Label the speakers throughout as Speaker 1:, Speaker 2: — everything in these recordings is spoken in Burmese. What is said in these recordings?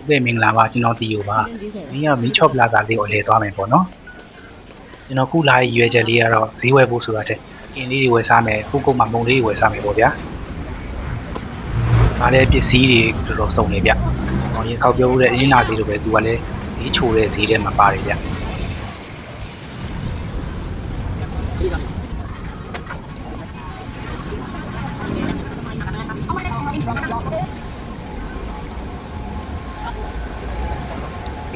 Speaker 1: ဘယ်မင်္ဂလာပါကျွန်တော်တီယိုပါဒီကမီချော့ပလာဇာလေးကိုလဲသွားမယ်ပေါ့နော်ကျွန်တော်ခုလာရဲ့ရွယ်ချက်လေးကတော့ဈေးဝယ်ဖို့ဆိုတာတဲ့ကင်လေးတွေဝယ်စားမယ်ခုကုတ်မှာမုံလေးတွေဝယ်စားမယ်ပေါ့ဗျာဒါလည်းပစ္စည်းတွေတော်တော်စုံနေဗျဟောရင်ခောက်ပြောတဲ့အင်းနာဈေးလိုပဲသူကလည်းဈေးချိုတဲ့ဈေးထဲမှာပါတယ်ဗျ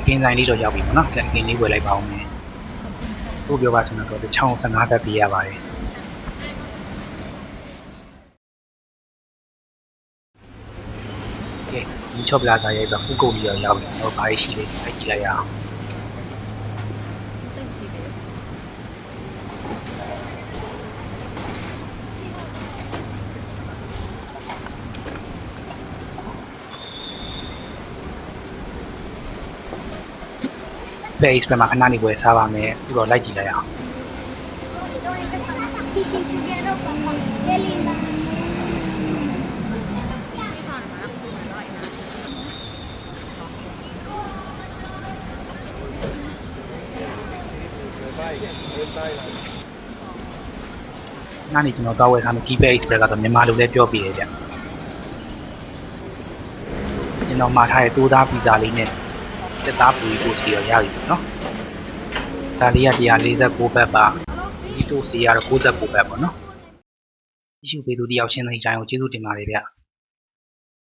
Speaker 1: ကင်းဆိုင်လေးတော့ရောက်ပြီပေါ့နော်ကင်းလေးဝယ်လိုက်ပါဦးမယ်သူ့ပြောပါဆိုတော့ချောင်း15တက်ပေးရပါတယ်ကဲဒီချော့ပလာဇာရဲ့ခုကုတ်လေးရောက်ပြီတော့ဘာရှိလဲအဲ့ကြည့်လိုက်ရအောင်base ပဲမှာခဏနေဝယ်စားပါမယ်အခုတော့လိုက်ကြည့်လိုက်အောင်နားနေကျွန်တော်တော့ဝယ်ထားမယ် key base ပဲကတော့မြန်မာလိုလည်းပြောပြရကြကျွန်တော်မှာထားတဲ့တိုးသားပီဇာလေးနဲ့စက်သားပူရီကိုစီရောရပြီနော်ဒါလေးက149ဘတ်ပါဒီတိုးစီကတော့69ဘတ်ပေါ့နော်ဒီရှုပေးသူတယောက်ချင်းတဲ့အတိုင်းကိုကျေးဇူးတင်ပါတယ်ဗျ